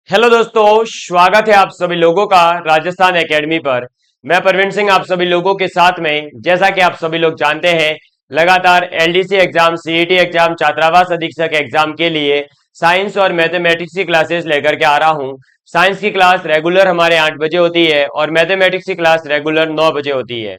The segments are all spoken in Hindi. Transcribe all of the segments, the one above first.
हेलो दोस्तों, स्वागत है आप सभी लोगों का राजस्थान एकेडमी पर। मैं परवीन सिंह आप सभी लोगों के साथ में, जैसा कि आप सभी लोग जानते हैं, लगातार एलडीसी एग्जाम, सीईटी एग्जाम, छात्रावास अधीक्षक एग्जाम के लिए साइंस और मैथमेटिक्स की क्लासेस लेकर के आ रहा हूं। साइंस की क्लास रेगुलर हमारे 8 बजे होती है और मैथमेटिक्स की क्लास रेगुलर 9 बजे होती है।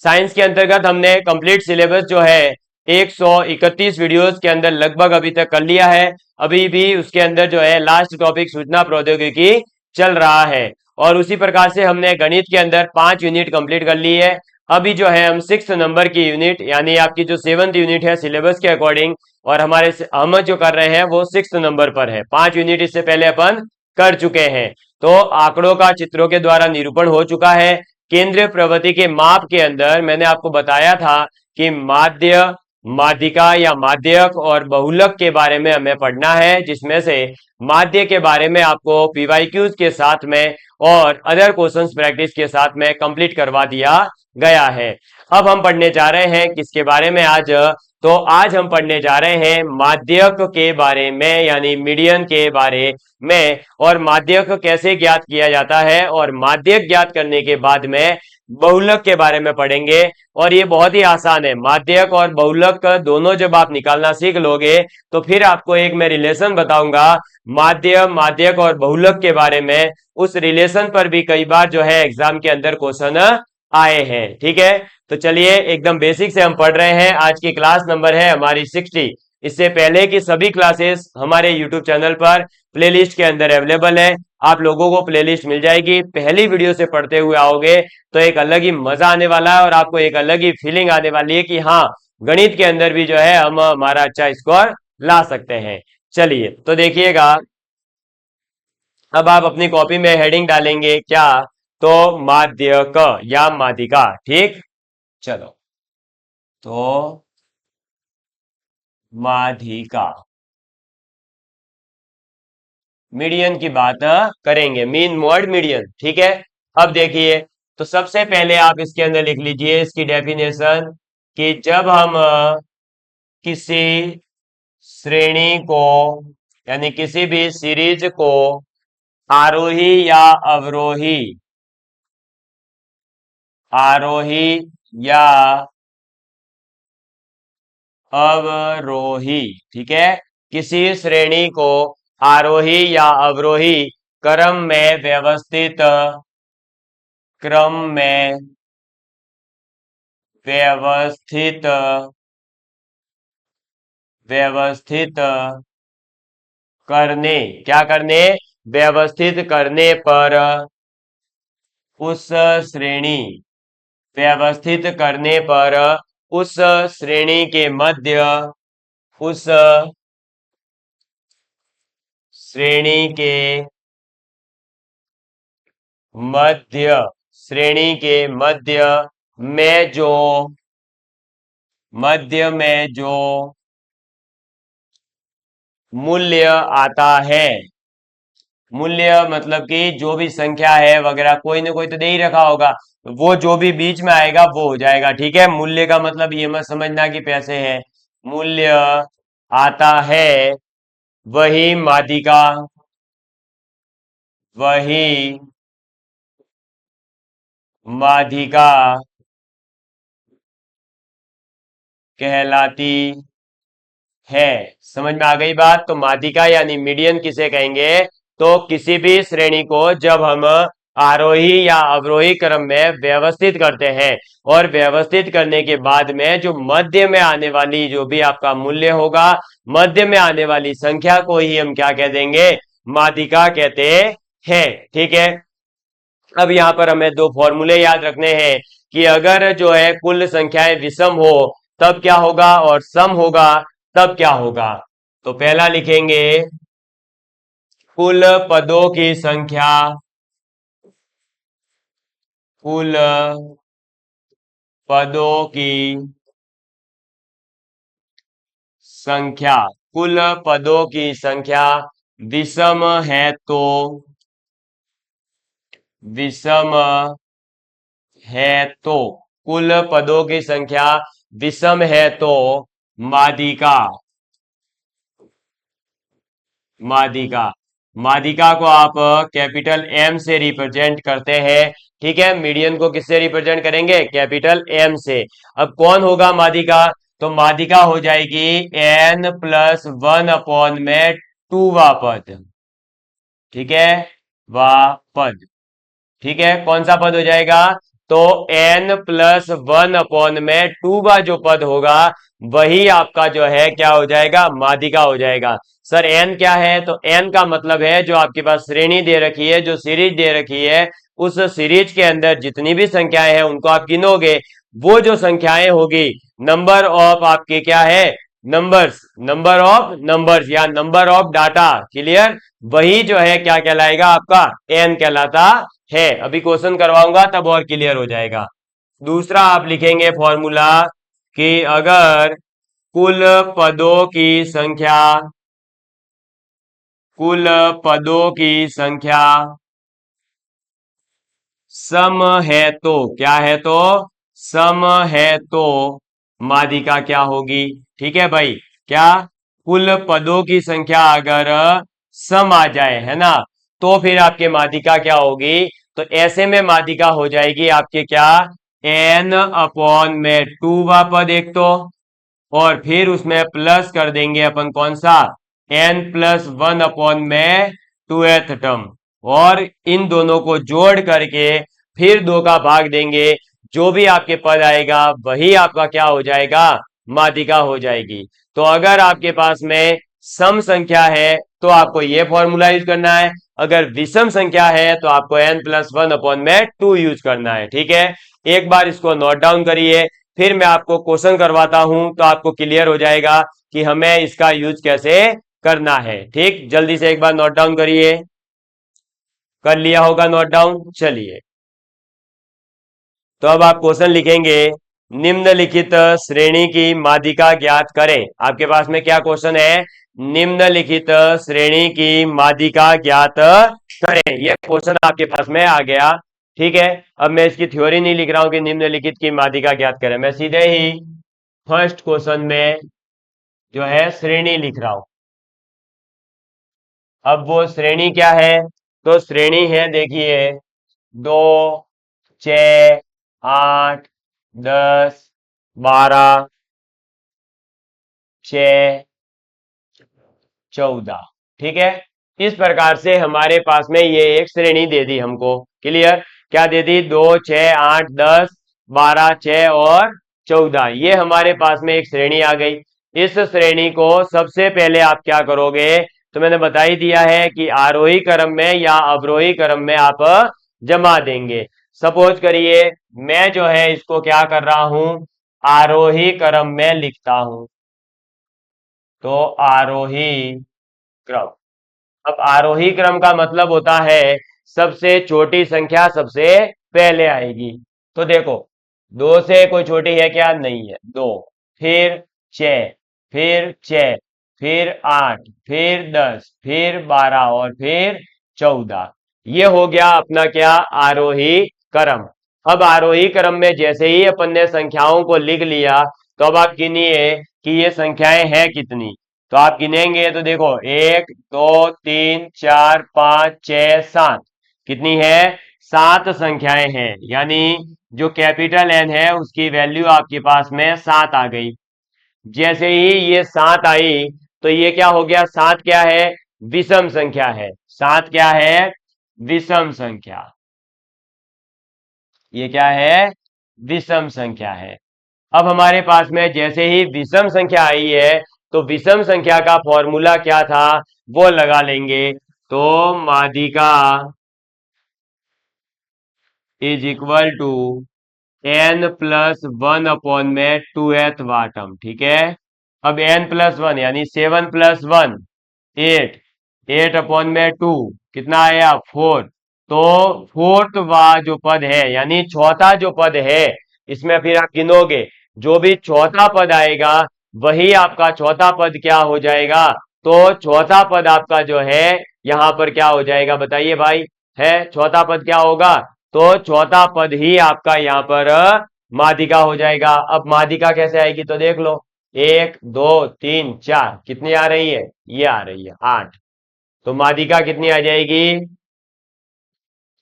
साइंस के अंतर्गत हमने कंप्लीट सिलेबस जो है 131 वीडियोस के अंदर लगभग अभी तक कर लिया है। अभी भी उसके अंदर जो है लास्ट टॉपिक सूचना प्रौद्योगिकी चल रहा है। और उसी प्रकार से हमने गणित के अंदर 5 यूनिट कंप्लीट कर ली है। अभी जो है हम 6 नंबर की यूनिट, यानी आपकी जो 7th यूनिट है सिलेबस के अकॉर्डिंग, और हम जो कर रहे हैं वो 6 नंबर पर है। 5 यूनिट इससे पहले अपन कर चुके हैं। तो आंकड़ों का चित्रों के द्वारा निरूपण हो चुका है। केंद्रीय प्रवृत्ति के माप के अंदर मैंने आपको बताया था कि माध्य, माध्यिका या माध्यक और बहुलक के बारे में हमें पढ़ना है, जिसमें से माध्य के बारे में आपको पीवाईक्यूज के साथ में और अदर क्वेश्चंस प्रैक्टिस के साथ में कंप्लीट करवा दिया गया है। अब हम पढ़ने जा रहे हैं किसके बारे में आज? तो आज हम पढ़ने जा रहे हैं माध्यक के बारे में, यानी मीडियन के बारे में, और माध्यक कैसे ज्ञात किया जाता है, और माध्यक ज्ञात करने के बाद में बहुलक के बारे में पढ़ेंगे। और ये बहुत ही आसान है, माध्यक और बहुलक दोनों जब आप निकालना सीख लोगे तो फिर आपको एक मैं रिलेशन बताऊंगा माध्य, माध्यक और बहुलक के बारे में। उस रिलेशन पर भी कई बार जो है एग्जाम के अंदर क्वेश्चन आए हैं। ठीक है, तो चलिए एकदम बेसिक से हम पढ़ रहे हैं। आज की क्लास नंबर है हमारी 60। इससे पहले की सभी क्लासेस हमारे यूट्यूब चैनल पर प्लेलिस्ट के अंदर अवेलेबल है। आप लोगों को प्लेलिस्ट मिल जाएगी। पहली वीडियो से पढ़ते हुए आओगे तो एक अलग ही मजा आने वाला है और आपको एक अलग ही फीलिंग आने वाली है कि हाँ, गणित के अंदर भी जो है हम हमारा अच्छा स्कोर ला सकते हैं। चलिए तो देखिएगा, अब आप अपनी कॉपी में हेडिंग डालेंगे क्या? तो माध्यक या माध्यिका। ठीक, चलो, तो माध्यिका, मीडियन की बात करेंगे, मीन मोड मीडियन। ठीक है, अब देखिए, तो सबसे पहले आप इसके अंदर लिख लीजिए इसकी डेफिनेशन कि जब हम किसी श्रेणी को, यानी किसी भी सीरीज को आरोही या अवरोही, आरोही या अवरोही, ठीक है, किसी श्रेणी को आरोही या अवरोही क्रम में व्यवस्थित व्यवस्थित करने, क्या करने? व्यवस्थित करने पर उस श्रेणी, व्यवस्थित करने पर उस श्रेणी के मध्य, उस श्रेणी के मध्य, श्रेणी के मध्य में जो, मध्य में जो मूल्य आता है, मूल्य मतलब कि जो भी संख्या है वगैरह, कोई ना कोई तो दे ही रखा होगा, वो जो भी बीच में आएगा वो हो जाएगा। ठीक है, मूल्य का मतलब ये मत समझना कि पैसे है। मूल्य आता है वही माध्यिका, वही माध्यिका कहलाती है। समझ में आ गई बात? तो माध्यिका यानी मीडियन किसे कहेंगे? तो किसी भी श्रेणी को जब हम आरोही या अवरोही क्रम में व्यवस्थित करते हैं, और व्यवस्थित करने के बाद में जो मध्य में आने वाली जो भी आपका मूल्य होगा, मध्य में आने वाली संख्या को ही हम क्या कह देंगे? माध्यिका कहते हैं। ठीक है, अब यहां पर हमें दो फॉर्मूले याद रखने हैं कि अगर जो है कुल संख्याएं विषम हो तब क्या होगा, और सम होगा तब क्या होगा। तो पहला लिखेंगे कुल पदों की संख्या, कुल पदों की संख्या, कुल पदों की संख्या विषम है तो, विषम है तो, कुल पदों की संख्या विषम है तो माध्यिका, माध्यिका। माध्यिका को आप कैपिटल एम से रिप्रेजेंट करते हैं, ठीक है। मीडियन को किससे रिप्रेजेंट करेंगे? कैपिटल एम से। अब कौन होगा माध्यिका? तो माध्यिका हो जाएगी एन प्लस वन अपॉन में टूवा पद, ठीक है, वा पद, ठीक है। कौन सा पद हो जाएगा? तो n प्लस वन अपॉन में टू का जो पद होगा वही आपका जो है क्या हो जाएगा? माध्यिका हो जाएगा। सर n क्या है? तो n का मतलब है जो आपके पास श्रेणी दे रखी है, जो सीरीज दे रखी है, उस सीरीज के अंदर जितनी भी संख्याएं हैं उनको आप गिनोगे, वो जो संख्याएं होगी, नंबर ऑफ आपके क्या है? नंबर्स, नंबर ऑफ नंबर्स या नंबर ऑफ डाटा, क्लियर, वही जो है क्या कहलाएगा? आपका n कहलाता है। अभी क्वेश्चन करवाऊंगा तब और क्लियर हो जाएगा। दूसरा आप लिखेंगे फॉर्मूला कि अगर कुल पदों की संख्या, कुल पदों की संख्या सम है तो, क्या है? तो सम है तो माध्यिका क्या होगी? ठीक है भाई, क्या? कुल पदों की संख्या अगर सम आ जाए, है ना, तो फिर आपके माध्यिका क्या होगी? तो ऐसे में माध्यिका हो जाएगी आपके क्या? एन अपॉन में टू वा पद एक तो, और फिर उसमें प्लस कर देंगे अपन कौन सा? एन प्लस वन अपॉन में टू एथ टर्म, और इन दोनों को जोड़ करके फिर दो का भाग देंगे, जो भी आपके पद आएगा वही आपका क्या हो जाएगा? माध्यिका हो जाएगी। तो अगर आपके पास में सम संख्या है तो आपको ये फॉर्मूला यूज करना है, अगर विषम संख्या है तो आपको एन प्लस वन अपॉन में टू यूज करना है, ठीक है। एक बार इसको नोट डाउन करिए, फिर मैं आपको क्वेश्चन करवाता हूं तो आपको क्लियर हो जाएगा कि हमें इसका यूज कैसे करना है, ठीक। जल्दी से एक बार नोट डाउन करिए। कर लिया होगा नोट डाउन? चलिए, तो अब आप क्वेश्चन लिखेंगे, निम्नलिखित श्रेणी की माध्यिका ज्ञात करें। आपके पास में क्या क्वेश्चन है? निम्नलिखित श्रेणी की माध्यिका ज्ञात करें, यह क्वेश्चन आपके पास में आ गया, ठीक है। अब मैं इसकी थ्योरी नहीं लिख रहा हूं कि निम्नलिखित की माध्यिका ज्ञात करें, मैं सीधे ही फर्स्ट क्वेश्चन में जो है श्रेणी लिख रहा हूं। अब वो श्रेणी क्या है? तो श्रेणी है, देखिए, 2, 6, 8, 10, 12, 6, 14, ठीक है। इस प्रकार से हमारे पास में ये एक श्रेणी दे दी हमको, क्लियर। क्या दे दी? 2, 6, 8, 10, 12, 6 और 14, ये हमारे पास में एक श्रेणी आ गई। इस श्रेणी को सबसे पहले आप क्या करोगे? तो मैंने बता ही दिया है कि आरोही क्रम में या अवरोही क्रम में आप जमा देंगे। सपोज करिए मैं जो है इसको क्या कर रहा हूं? आरोही क्रम में लिखता हूं, तो आरोही क्रम। अब आरोही क्रम का मतलब होता है सबसे छोटी संख्या सबसे पहले आएगी। तो देखो, दो से कोई छोटी है क्या? नहीं है। दो, फिर 6, फिर 6, फिर 8, फिर 10, फिर 12 और फिर 14, ये हो गया अपना क्या? आरोही क्रम। अब आरोही क्रम में जैसे ही अपन ने संख्याओं को लिख लिया, तो अब आप गिनिए कि ये संख्याएं हैं कितनी। तो आप गिनेंगे तो देखो, 1, 2, 3, 4, 5, 6, 7, कितनी है? 7 संख्याएं हैं, यानी जो कैपिटल एन है उसकी वैल्यू आपके पास में 7 आ गई। जैसे ही ये 7 आई तो ये क्या हो गया? 7 क्या है? विषम संख्या है। 7 क्या है? विषम संख्या। ये क्या है? विषम संख्या है। अब हमारे पास में जैसे ही विषम संख्या आई है तो विषम संख्या का फॉर्मूला क्या था वो लगा लेंगे। तो माध्यिका is equal to n plus one upon में टू एथ वाटम, ठीक है। अब एन प्लस वन यानी 7 प्लस 1 8, 8 अपॉन में 2 कितना आया? 4। तो फोर्थ वा जो पद है यानी चौथा जो पद है, इसमें फिर आप गिनोगे, जो भी चौथा पद आएगा वही आपका चौथा पद क्या हो जाएगा? तो चौथा पद आपका जो है यहां पर क्या हो जाएगा? बताइए भाई, है चौथा पद क्या होगा? तो चौथा पद ही आपका यहाँ पर माध्यिका हो जाएगा। अब माध्यिका कैसे आएगी? तो देख लो, 1, 2, 3, 4, कितनी आ रही है? ये आ रही है 8। तो मादिका कितनी आ जाएगी?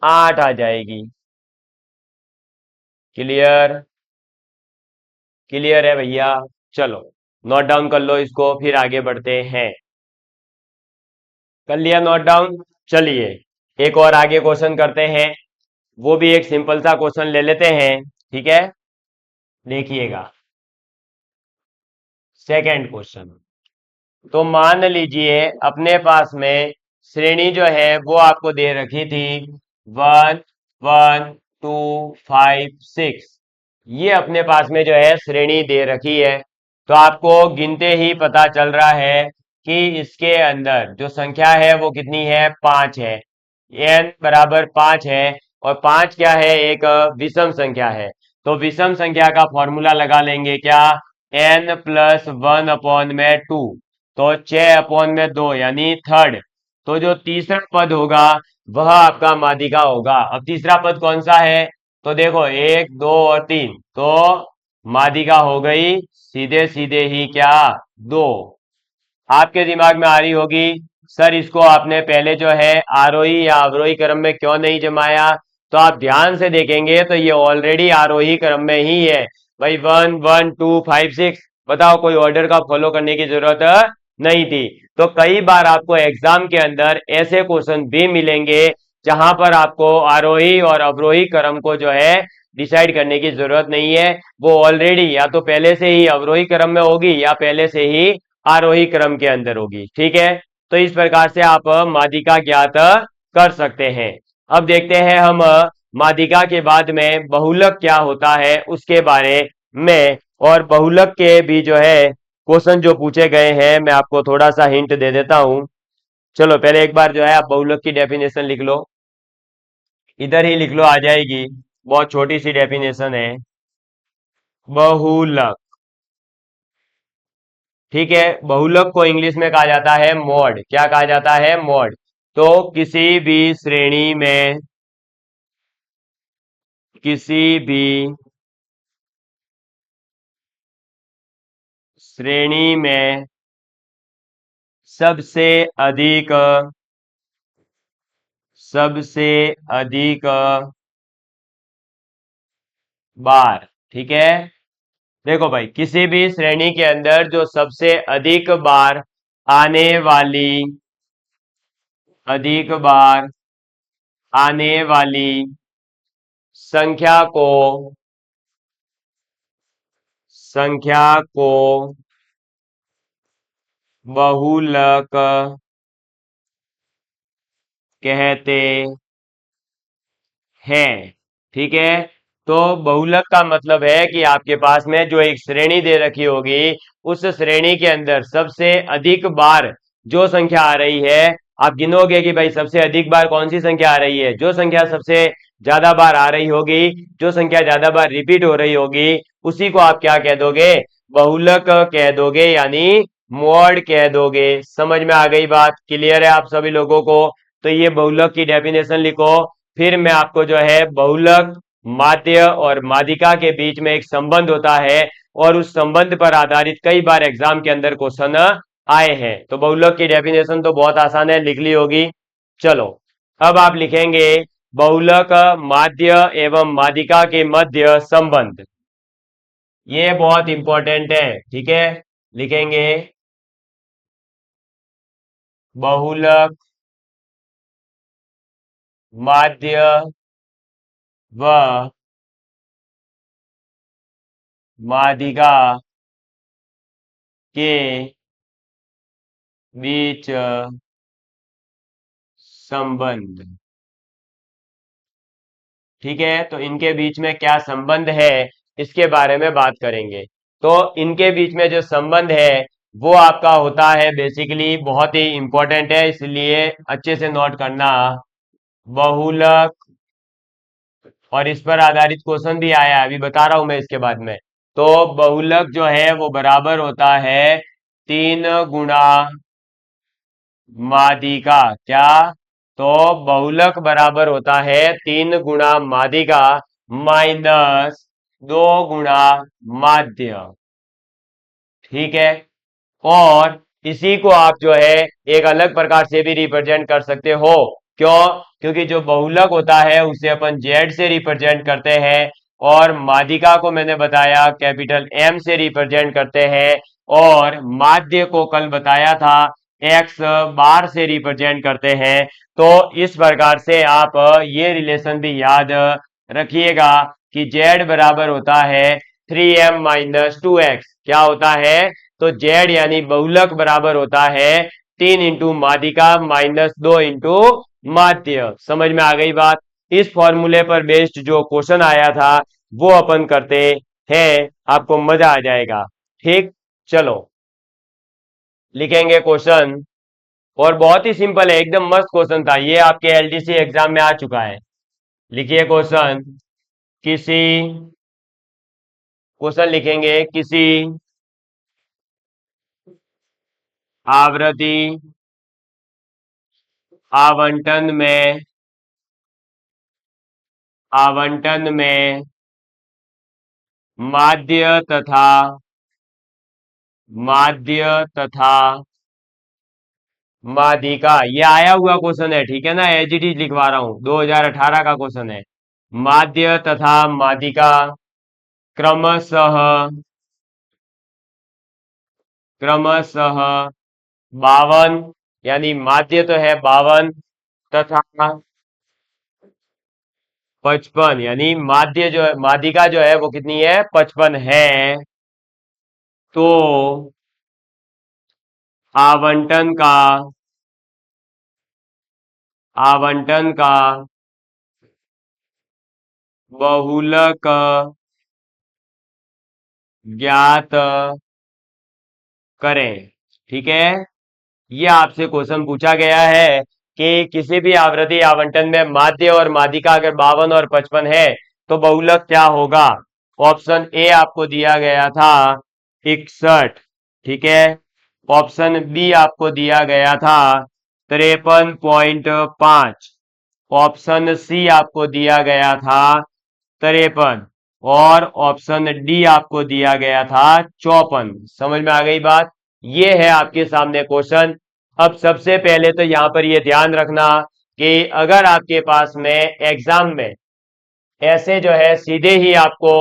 8 आ जाएगी। क्लियर? क्लियर है भैया? चलो नोट डाउन कर लो इसको, फिर आगे बढ़ते हैं। कर लिया नोट डाउन? चलिए एक और आगे क्वेश्चन करते हैं, वो भी एक सिंपल सा क्वेश्चन ले लेते हैं। ठीक है, देखिएगा सेकंड क्वेश्चन। तो मान लीजिए अपने पास में श्रेणी जो है वो आपको दे रखी थी 1 1 2 5 6। ये अपने पास में जो है श्रेणी दे रखी है। तो आपको गिनते ही पता चल रहा है कि इसके अंदर जो संख्या है वो कितनी है? 5 है। n बराबर 5 है, और 5 क्या है? एक विषम संख्या है। तो विषम संख्या का फॉर्मूला लगा लेंगे क्या? n+1/2। तो 6/2 यानी थर्ड। तो जो तीसरा पद होगा वह आपका माध्यिका होगा। अब तीसरा पद कौन सा है? तो देखो 1 2 और 3, तो माध्यिका हो गई सीधे सीधे ही क्या? 2। आपके दिमाग में आ रही होगी सर इसको आपने पहले जो है आरोही या अवरोही क्रम में क्यों नहीं जमाया? तो आप ध्यान से देखेंगे तो ये ऑलरेडी आरोही क्रम में ही है भाई। 1 1 2 5 6, बताओ कोई ऑर्डर का फॉलो करने की जरूरत नहीं थी। तो कई बार आपको एग्जाम के अंदर ऐसे क्वेश्चन भी मिलेंगे जहां पर आपको आरोही और अवरोही क्रम को जो है डिसाइड करने की जरूरत नहीं है। वो ऑलरेडी या तो पहले से ही अवरोही क्रम में होगी या पहले से ही आरोही क्रम के अंदर होगी। ठीक है, तो इस प्रकार से आप माध्यिका ज्ञात कर सकते हैं। अब देखते हैं हम माध्यिका के बाद में बहुलक क्या होता है उसके बारे में। और बहुलक के भी जो है क्वेश्चन जो पूछे गए हैं मैं आपको थोड़ा सा हिंट दे देता हूं। चलो पहले एक बार जो है आप बहुलक की डेफिनेशन लिख लो, इधर ही लिख लो, आ जाएगी। बहुत छोटी सी डेफिनेशन है बहुलक। ठीक है, बहुलक को इंग्लिश में कहा जाता है मॉड। क्या कहा जाता है? मॉड। तो किसी भी श्रेणी में सबसे अधिक सबसे अधिक बार। ठीक है, देखो भाई किसी भी श्रेणी के अंदर जो सबसे आने वाली अधिक बार आने वाली संख्या को बहुलक कहते हैं। ठीक है, तो बहुलक का मतलब है कि आपके पास में जो एक श्रेणी दे रखी होगी उस श्रेणी के अंदर सबसे अधिक बार जो संख्या आ रही है, आप गिनोगे कि भाई सबसे अधिक बार कौन सी संख्या आ रही है। जो संख्या सबसे ज्यादा बार आ रही होगी, जो संख्या ज्यादा बार रिपीट हो रही होगी, उसी को आप क्या कह दोगे? बहुलक कह दोगे, यानी मॉड कह दोगे। समझ में आ गई बात? क्लियर है आप सभी लोगों को? तो ये बहुलक की डेफिनेशन लिखो। फिर मैं आपको जो है बहुलक, माध्य और माध्यिका के बीच में एक संबंध होता है, और उस संबंध पर आधारित कई बार एग्जाम के अंदर क्वेश्चन आए हैं। तो बहुलक की डेफिनेशन तो बहुत आसान है, लिख ली होगी। चलो अब आप लिखेंगे बहुलक, माध्य एवं माध्यिका के मध्य संबंध। ये बहुत इंपॉर्टेंट है। ठीक है, लिखेंगे बहुलक, माध्य व माध्यिका के बीच संबंध। ठीक है, तो इनके बीच में क्या संबंध है इसके बारे में बात करेंगे। तो इनके बीच में जो संबंध है वो आपका होता है बेसिकली, बहुत ही इंपॉर्टेंट है इसलिए अच्छे से नोट करना। बहुलक, और इस पर आधारित क्वेश्चन भी आया है, अभी बता रहा हूं मैं इसके बाद में। तो बहुलक जो है वो बराबर होता है 3 गुणा माध्यिका। क्या? तो बहुलक बराबर होता है 3 गुणा माध्यिका माइनस 2 गुणा माध्य। ठीक है, और इसी को आप जो है एक अलग प्रकार से भी रिप्रेजेंट कर सकते हो। क्यों? क्योंकि जो बहुलक होता है उसे अपन जेड से रिप्रेजेंट करते हैं, और माध्यिका को मैंने बताया कैपिटल एम से रिप्रेजेंट करते हैं, और माध्य को कल बताया था एक्स बार से रिप्रेजेंट करते हैं। तो इस प्रकार से आप ये रिलेशन भी याद रखिएगा कि z बराबर होता है 3m माइनस 2x। क्या होता है? तो z यानी बहुलक बराबर होता है 3 इंटू माध्यिका माइनस 2 इंटू माध्य। समझ में आ गई बात? इस फॉर्मूले पर बेस्ड जो क्वेश्चन आया था वो अपन करते हैं, आपको मजा आ जाएगा। ठीक, चलो लिखेंगे क्वेश्चन। और बहुत ही सिंपल है, एकदम मस्त क्वेश्चन था ये, आपके एलडीसी एग्जाम में आ चुका है। लिखिए क्वेश्चन। किसी क्वेश्चन लिखेंगे, किसी आवृत्ति आवंटन में माध्य तथा माध्यिका, ये आया हुआ क्वेश्चन है, ठीक है ना, एज इट इज लिखवा रहा हूं, 2018 का क्वेश्चन है। माध्य तथा माध्यिका क्रमशः क्रमशः 52, यानी माध्य तो है 52 तथा 55, यानी माध्य जो है, माध्यिका जो है वो कितनी है? 55 है। तो आवंटन का बहुलक ज्ञात करें। ठीक है, ये आपसे क्वेश्चन पूछा गया है कि किसी भी आवृत्ति आवंटन में माध्य और माध्यिका अगर 52 और 55 है तो बहुलक क्या होगा? ऑप्शन ए आपको दिया गया था 61, ठीक है। ऑप्शन बी आपको दिया गया था 53.5। ऑप्शन सी आपको दिया गया था 53, और ऑप्शन डी आपको दिया गया था 54। समझ में आ गई बात? ये है आपके सामने क्वेश्चन। अब सबसे पहले तो यहां पर ये ध्यान रखना कि अगर आपके पास में एग्जाम में ऐसे जो है सीधे ही आपको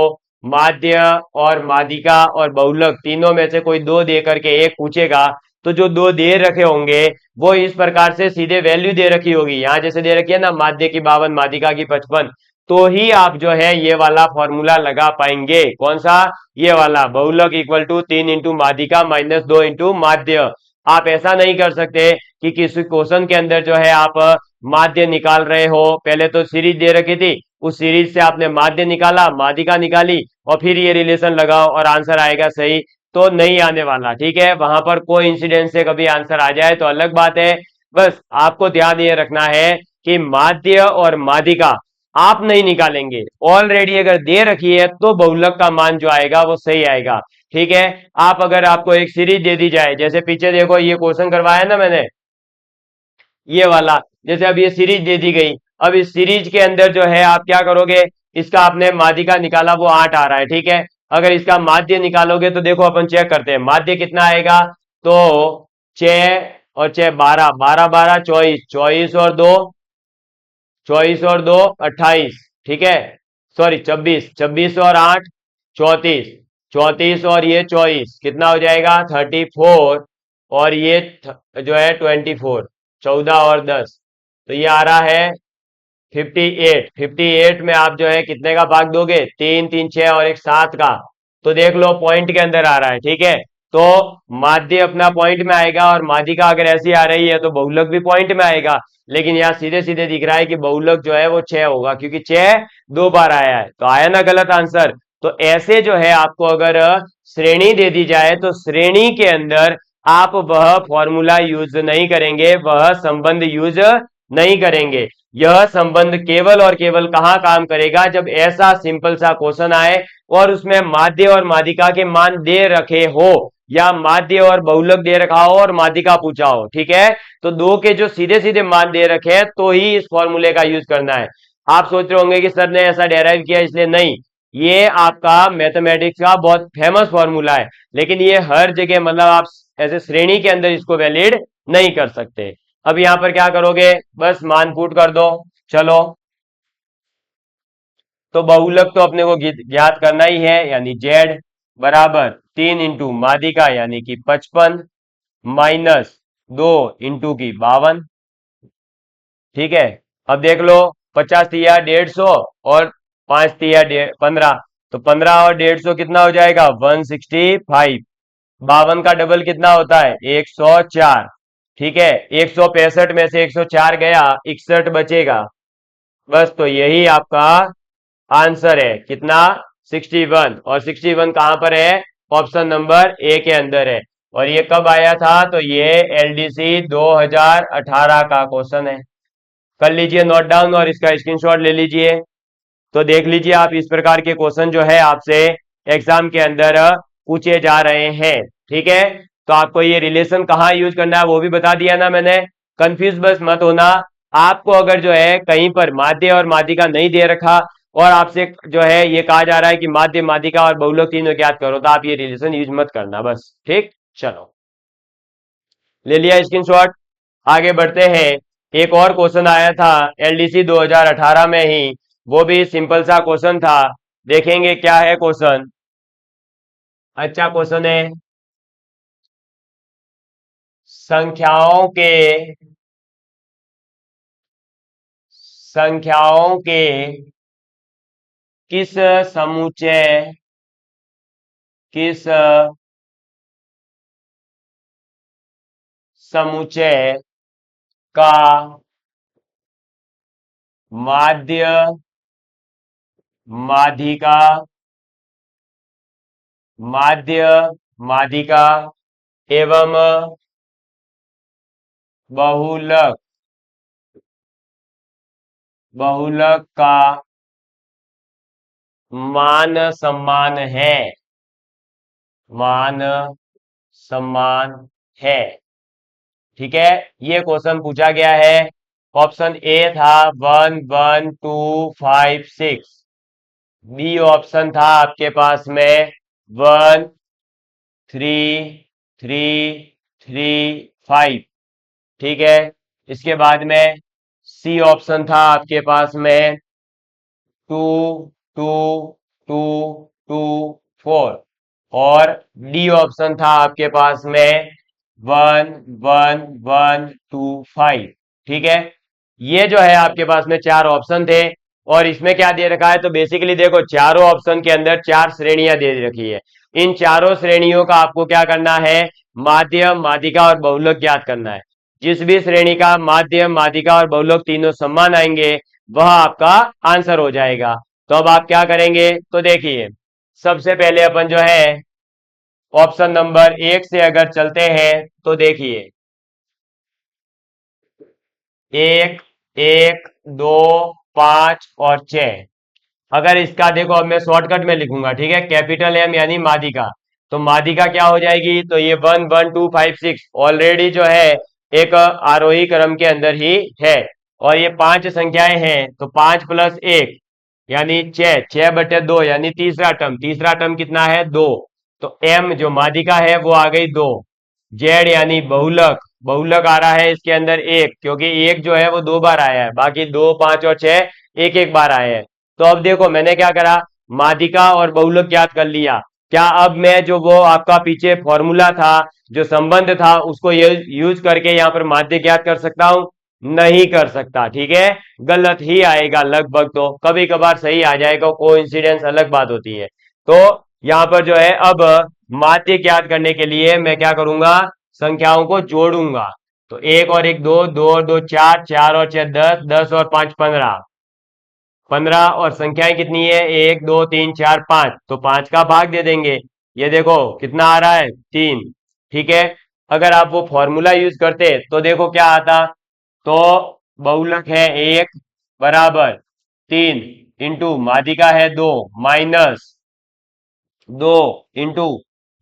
माध्य और माध्यिका और बहुलक तीनों में से कोई दो दे करके एक पूछेगा, तो जो दो दे रखे होंगे वो इस प्रकार से सीधे वैल्यू दे रखी होगी, यहां जैसे दे रखी है ना, माध्य की 52 माध्यिका की 55, तो ही आप जो है ये वाला फॉर्मूला लगा पाएंगे। कौन सा? ये वाला, बहुलक इक्वल टू 3 इंटू माध्यिका माइनस 2 इंटू माध्य। आप ऐसा नहीं कर सकते कि किसी क्वेश्चन के अंदर जो है आप माध्य निकाल रहे हो, पहले तो सीरीज दे रखी थी, उस सीरीज से आपने माध्य निकाला, माध्यिका निकाली, और फिर ये रिलेशन लगाओ और आंसर आएगा सही, तो नहीं आने वाला। ठीक है, वहां पर कोई इंसिडेंट से कभी आंसर आ जाए तो अलग बात है। बस आपको ध्यान ये रखना है कि माध्य और माध्यिका आप नहीं निकालेंगे, ऑलरेडी अगर दे रखी है तो बहुलक का मान जो आएगा वो सही आएगा। ठीक है, आप अगर आपको एक सीरीज दे दी जाए, जैसे पीछे देखो ये क्वेश्चन करवाया ना मैंने, ये वाला, जैसे अब ये सीरीज दे दी गई, अब इस सीरीज के अंदर जो है आप क्या करोगे, इसका आपने माध्यिका निकाला वो 8 आ रहा है, ठीक है। अगर इसका माध्य निकालोगे तो देखो अपन चेक करते हैं माध्य कितना आएगा, तो 6 और 6 12, 12 12 24, 24 और 2 24 और 2 28, ठीक है, सॉरी 26, 26 और 8 34, 34 और ये 24 कितना हो जाएगा 34, और ये जो है 24, 14 और 10, तो ये आ रहा है 58। 58 में आप जो है कितने का भाग दोगे? 3 3 6 और एक 7 का, तो देख लो पॉइंट के अंदर आ रहा है, ठीक है। तो माध्य अपना पॉइंट में आएगा, और माध्यिका अगर ऐसी आ रही है तो बहुलक भी पॉइंट में आएगा। लेकिन यहाँ सीधे सीधे दिख रहा है कि बहुलक जो है वो 6 होगा, क्योंकि 6 दो बार आया है, तो आया ना गलत आंसर। तो ऐसे जो है आपको अगर श्रेणी दे दी जाए तो श्रेणी के अंदर आप वह फॉर्मूला यूज नहीं करेंगे, वह संबंध यूज नहीं करेंगे। यह संबंध केवल और केवल कहां काम करेगा? जब ऐसा सिंपल सा क्वेश्चन आए और उसमें माध्य और माध्यिका के मान दे रखे हो, या माध्य और बहुलक दे रखा हो और माध्यिका पूछा हो, ठीक है। तो दो के जो सीधे सीधे मान दे रखे हैं तो ही इस फॉर्मूले का यूज करना है। आप सोच रहे होंगे कि सर ने ऐसा डेराइव किया इसलिए, नहीं, ये आपका मैथमेटिक्स का बहुत फेमस फॉर्मूला है, लेकिन ये हर जगह मतलब आप ऐसे श्रेणी के अंदर इसको वैलिड नहीं कर सकते। अब यहां पर क्या करोगे, बस मान पुट कर दो। चलो, तो बहुलक तो अपने को ज्ञात करना ही है, यानी जेड बराबर 3 इंटू मादिका यानी कि 55 माइनस 2 इंटू की 52। ठीक है, अब देख लो, 50 तिया 150 और 5 तिया 15, तो 15 और 150 कितना हो जाएगा 165। 52 का डबल कितना होता है 104। ठीक है, 165 में से 104 गया, 61 बचेगा। बस, तो यही आपका आंसर है, कितना 61। और 61 कहां पर है, ऑप्शन नंबर ए के अंदर है। और ये कब आया था, तो ये एलडीसी 2018 का क्वेश्चन है। कर लीजिए नोट डाउन और इसका स्क्रीनशॉट ले लीजिए। तो देख लीजिए आप, इस प्रकार के क्वेश्चन जो है आपसे एग्जाम के अंदर पूछे जा रहे हैं। ठीक है, तो आपको ये रिलेशन कहाँ यूज करना है वो भी बता दिया ना मैंने। कंफ्यूज बस मत होना। आपको अगर जो है कहीं पर माध्य और माध्यिका नहीं दे रखा और आपसे जो है ये कहा जा रहा है कि माध्य माध्यिका और बहुलक तीनों ज्ञात करो, तो आप ये रिलेशन यूज मत करना बस। ठीक, चलो, ले लिया स्क्रीनशॉट। आगे बढ़ते हैं। एक और क्वेश्चन आया था एलडीसी 2018 में ही, वो भी सिंपल सा क्वेश्चन था। देखेंगे क्या है क्वेश्चन। अच्छा क्वेश्चन है, संख्याओं के किस समुच्चय किस समुच्चय का माध्य माध्यिका माध्य माध्यिका एवं बहुलक बहुलक का मान सम्मान है। मान सम्मान है। ठीक है, ये क्वेश्चन पूछा गया है। ऑप्शन ए था 1 1 2 5 6। बी ऑप्शन था आपके पास में 1 3 3 3 5। ठीक है, इसके बाद में सी ऑप्शन था आपके पास में 2 2 2 2 4। और डी ऑप्शन था आपके पास में 1 1 1 2 5। ठीक है, ये जो है आपके पास में चार ऑप्शन थे। और इसमें क्या दे रखा है, तो बेसिकली देखो, चारों ऑप्शन के अंदर चार श्रेणियां दे रखी है। इन चारों श्रेणियों का आपको क्या करना है, माध्यम माध्यिका और बहुलक ज्ञात करना है। जिस भी श्रेणी का माध्यम माध्यिका और बहुलक तीनों समान आएंगे वह आपका आंसर हो जाएगा। तो अब आप क्या करेंगे, तो देखिए, सबसे पहले अपन जो है ऑप्शन नंबर 1 से अगर चलते हैं, तो देखिए 1 1 2 5 और 6। अगर इसका देखो, अब मैं शॉर्टकट में लिखूंगा, ठीक है, कैपिटल एम यानी माध्यिका। तो माध्यिका क्या हो जाएगी, तो ये 1 1 2 5 6 ऑलरेडी जो है एक आरोही क्रम के अंदर ही है। और ये 5 संख्याएं हैं, तो 5 + 1 यानी 6, 6/2 यानी तीसरा टर्म कितना है 2। तो एम जो माध्यिका है वो आ गई 2। जेड यानी बहुलक, बहुलक आ रहा है इसके अंदर 1, क्योंकि 1 जो है वो 2 बार आया है, बाकी 2 5 और 6 एक एक बार आए हैं। तो अब देखो मैंने क्या करा, माध्यिका और बहुलक ज्ञात कर लिया। क्या अब मैं जो वो आपका पीछे फॉर्मूला था, जो संबंध था, उसको यूज करके यहाँ पर माध्य ज्ञात कर सकता हूं? नहीं कर सकता। ठीक है, गलत ही आएगा लगभग, तो कभी कभार सही आ जाएगा, कोइंसिडेंस अलग बात होती है। तो यहाँ पर जो है अब माध्य ज्ञात करने के लिए मैं क्या करूंगा, संख्याओं को जोड़ूंगा। तो 1 और 1 2, 2 और 2 4, 4 और 6 10, 10 और 5 15। 15 और संख्याएं कितनी है 1 2 3 4 5, तो 5 का भाग दे देंगे। ये देखो कितना आ रहा है 3। ठीक है, अगर आप वो फॉर्मूला यूज करते तो देखो क्या आता, तो बहुलक है 1 बराबर 3 इंटू माध्यिका है 2 माइनस 2 इंटू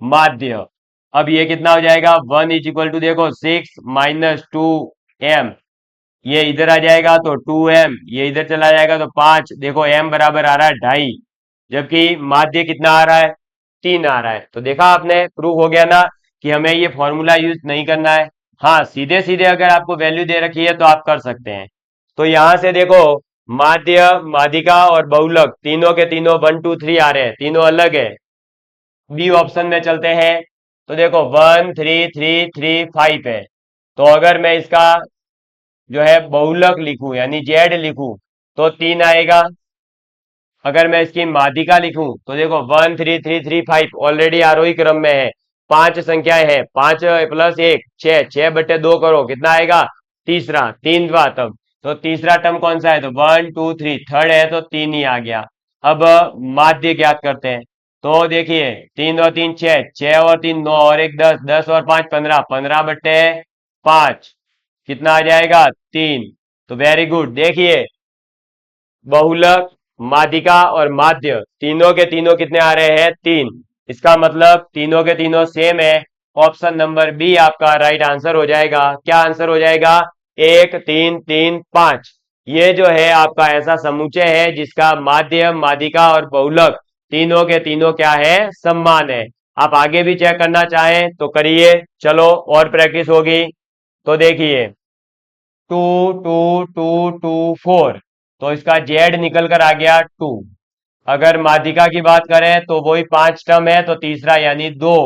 माध्य। अब ये कितना हो जाएगा 1 इज इक्वल टू देखो 6 - 2m। ये इधर आ जाएगा तो 2m, ये इधर चला जाएगा तो 5। देखो m बराबर आ रहा है 2.5, जबकि माध्य कितना आ रहा है 3 आ रहा है। तो देखा आपने, प्रूफ हो गया ना कि हमें ये फॉर्मूला यूज नहीं करना है। हाँ, सीधे सीधे अगर आपको वैल्यू दे रखी है तो आप कर सकते हैं। तो यहां से देखो, माध्य, माध्यिका और बहुलक तीनों के तीनों 1 2 3 आ रहे हैं, तीनों अलग है। बी ऑप्शन में चलते हैं। तो देखो 1 3 3 3 5 है। तो अगर मैं इसका जो है बहुलक लिखूं यानी जेड लिखूं तो 3 आएगा। अगर मैं इसकी माध्यिका लिखूं तो देखो 1 3 3 3 5 ऑलरेडी आरोही क्रम में है, पांच संख्याएं हैं, 5 प्लस 1 6, 6/2 करो कितना आएगा, तीसरा, तीनवा टर्म। तो तीसरा टर्म कौन सा है, तो 1 2 3 थर्ड है तो 3 ही आ गया। अब माध्य ज्ञात करते हैं। तो देखिए 3 और 3 6, 6 और 3 9 और 1 10, 10 और 5 15, 15/5 कितना आ जाएगा, 3। तो वेरी गुड, देखिए बहुलक, माध्यिका और माध्य तीनों के तीनों कितने आ रहे हैं, 3। इसका मतलब तीनों के तीनों सेम है। ऑप्शन नंबर बी आपका राइट आंसर हो जाएगा। क्या आंसर हो जाएगा, 1 3 3 5। ये जो है आपका ऐसा समुच्चय है जिसका माध्य, माध्यिका और बहुलक तीनों के तीनों क्या है, समान है। आप आगे भी चेक करना चाहें तो करिए। चलो और प्रैक्टिस होगी। तो देखिए 2 2 2 2 4, तो इसका जेड निकल कर आ गया 2। अगर माध्यिका की बात करें तो वही 5 टर्म है तो तीसरा यानी 2।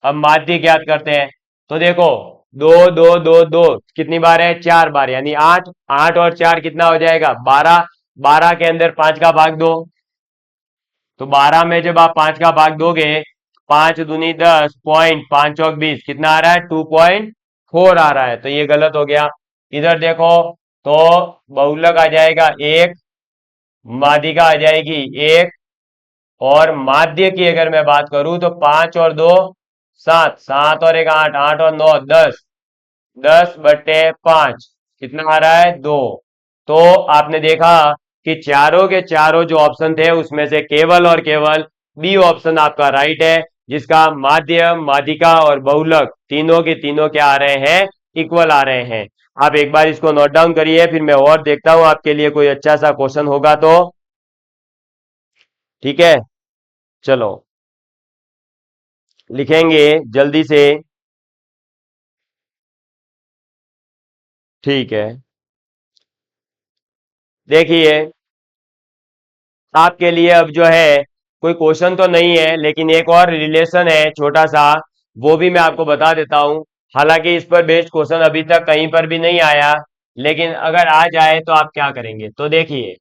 अब माध्य ज्ञात करते हैं। तो देखो 2 2 2 2 कितनी बार है, 4 बार यानी 8। 8 और 4 कितना हो जाएगा, 12। 12 के अंदर 5 का भाग दो। तो 12 में जब आप 5 का भाग दोगे, 5 दूनी 10, पॉइंट 5 चौक 20 कितना आ रहा है, 2.4 आ रहा है। तो ये गलत हो गया। इधर देखो तो बहुलक आ जाएगा 1, माध्यिका आ जाएगी 1, और माध्य की अगर मैं बात करूं तो 5 और 2 7, 7 और 1 8, 8 और 9 10, 10/5 कितना आ रहा है, 2। तो आपने देखा कि चारों के चारों जो ऑप्शन थे उसमें से केवल और केवल बी ऑप्शन आपका राइट है, जिसका माध्य, माध्यिका और बहुलक तीनों के तीनों क्या आ रहे हैं, इक्वल आ रहे हैं। आप एक बार इसको नोट डाउन करिए, फिर मैं और देखता हूं आपके लिए कोई अच्छा सा क्वेश्चन होगा तो। ठीक है, चलो लिखेंगे जल्दी से। ठीक है, देखिए आपके लिए अब जो है कोई क्वेश्चन तो नहीं है, लेकिन एक और रिलेशन है छोटा सा, वो भी मैं आपको बता देता हूं। हालांकि इस पर बेस्ड क्वेश्चन अभी तक कहीं पर भी नहीं आया, लेकिन अगर आ जाए तो आप क्या करेंगे। तो देखिए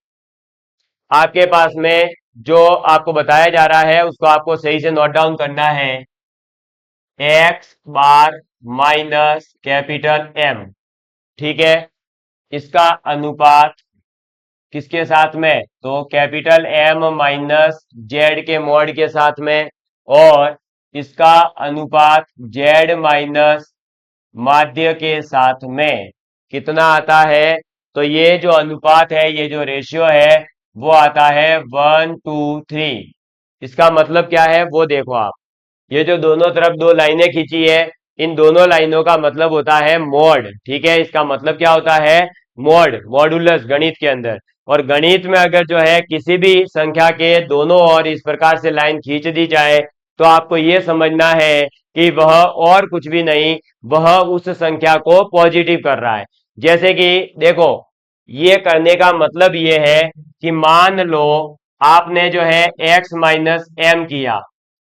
आपके पास में जो आपको बताया जा रहा है उसको आपको सही से नोट डाउन करना है। एक्स बार माइनस कैपिटल एम, ठीक है, इसका अनुपात किसके साथ में, तो कैपिटल एम माइनस जेड के मॉड के साथ में, और इसका अनुपात जेड माइनस माध्य के साथ में कितना आता है। तो ये जो अनुपात है, ये जो रेशियो है वो आता है 1:3। इसका मतलब क्या है वो देखो आप, ये जो दोनों तरफ दो लाइनें खींची है, इन दोनों लाइनों का मतलब होता है मॉड। ठीक है, इसका मतलब क्या होता है, मॉड, मॉडुलस गणित के अंदर। और गणित में अगर जो है किसी भी संख्या के दोनों ओर इस प्रकार से लाइन खींच दी जाए तो आपको ये समझना है कि वह और कुछ भी नहीं, वह उस संख्या को पॉजिटिव कर रहा है। जैसे कि देखो, ये करने का मतलब ये है कि मान लो आपने जो है x माइनस एम किया,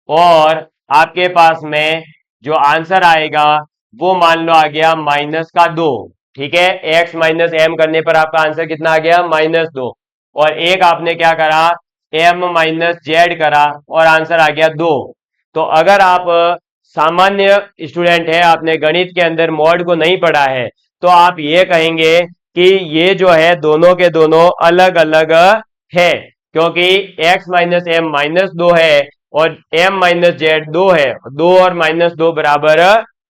और आपके पास में जो आंसर आएगा वो मान लो आ गया -2। ठीक है, x माइनस एम करने पर आपका आंसर कितना आ गया, -2। और एक आपने क्या करा, m माइनस जेड करा और आंसर आ गया 2। तो अगर आप सामान्य स्टूडेंट है, आपने गणित के अंदर मॉड को नहीं पढ़ा है, तो आप ये कहेंगे कि ये जो है दोनों के दोनों अलग अलग है, क्योंकि x माइनस एम -2 है और m माइनस जेड 2 है। 2 और -2 बराबर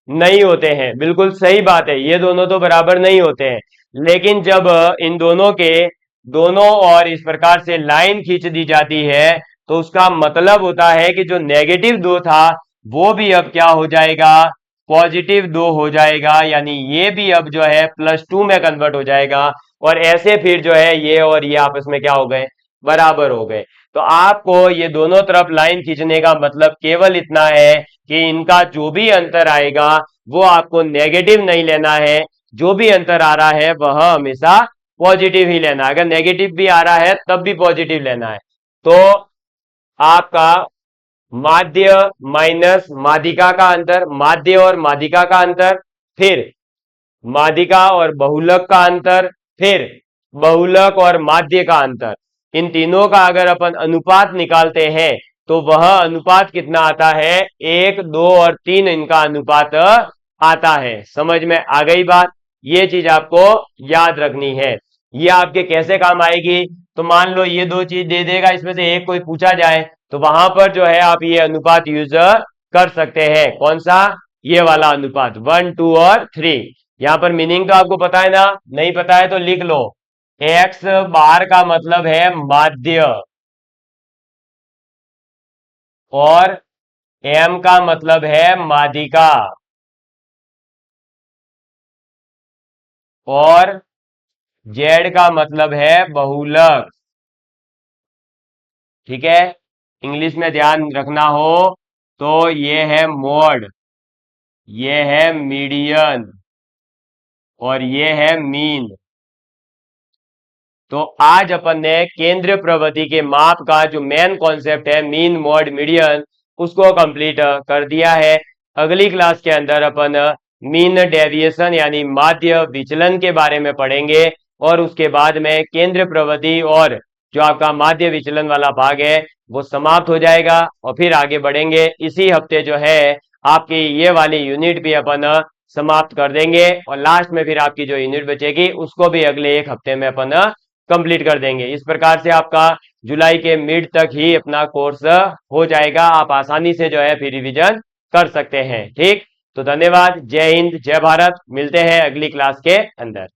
नहीं होते हैं, बिल्कुल सही बात है, ये दोनों तो बराबर नहीं होते हैं। लेकिन जब इन दोनों के दोनों और इस प्रकार से लाइन खींच दी जाती है तो उसका मतलब होता है कि जो नेगेटिव 2 था वो भी अब क्या हो जाएगा, पॉजिटिव 2 हो जाएगा, यानी ये भी अब जो है +2 में कन्वर्ट हो जाएगा। और ऐसे फिर जो है ये और ये आपस में क्या हो गए, बराबर हो गए। तो आपको ये दोनों तरफ लाइन खींचने का मतलब केवल इतना है कि इनका जो भी अंतर आएगा वो आपको नेगेटिव नहीं लेना है, जो भी अंतर आ रहा है वह हमेशा पॉजिटिव ही लेना है। अगर नेगेटिव भी आ रहा है तब भी पॉजिटिव लेना है। तो आपका माध्य माइनस माध्यिका का अंतर, माध्य और माध्यिका का अंतर, फिर माध्यिका और बहुलक का अंतर, फिर बहुलक और माध्य का अंतर, इन तीनों का अगर अपन अनुपात निकालते हैं तो वह अनुपात कितना आता है, 1, 2 और 3 इनका अनुपात आता है। समझ में आ गई बात? ये चीज आपको याद रखनी है। ये आपके कैसे काम आएगी, तो मान लो ये दो चीज दे देगा, इसमें से एक कोई पूछा जाए तो वहां पर जो है आप ये अनुपात यूज कर सकते हैं। कौन सा? ये वाला अनुपात, 1, 2 और 3। यहां पर मीनिंग तो आपको पता है ना? नहीं पता है तो लिख लो। एक्स बार का मतलब है माध्य और एम का मतलब है माध्यिका और जेड का मतलब है बहुलक। ठीक है, इंग्लिश में ध्यान रखना हो तो ये है मोड, ये है मीडियन और ये है मीन। तो आज अपन ने केंद्र प्रवृत्ति के माप का जो मेन कॉन्सेप्ट है मीन मोड मीडियन, उसको कंप्लीट कर दिया है। अगली क्लास के अंदर अपन मीन डेविएशन यानी माध्य विचलन के बारे में पढ़ेंगे और उसके बाद में केंद्र प्रवृत्ति और जो आपका माध्य विचलन वाला भाग है वो समाप्त हो जाएगा और फिर आगे बढ़ेंगे। इसी हफ्ते जो है आपकी ये वाली यूनिट भी अपन समाप्त कर देंगे और लास्ट में फिर आपकी जो यूनिट बचेगी उसको भी अगले एक हफ्ते में अपन कंप्लीट कर देंगे। इस प्रकार से आपका जुलाई के मिड तक ही अपना कोर्स हो जाएगा। आप आसानी से जो है फिर रिवीजन कर सकते हैं। ठीक, तो धन्यवाद। जय हिंद, जय भारत। मिलते हैं अगली क्लास के अंदर।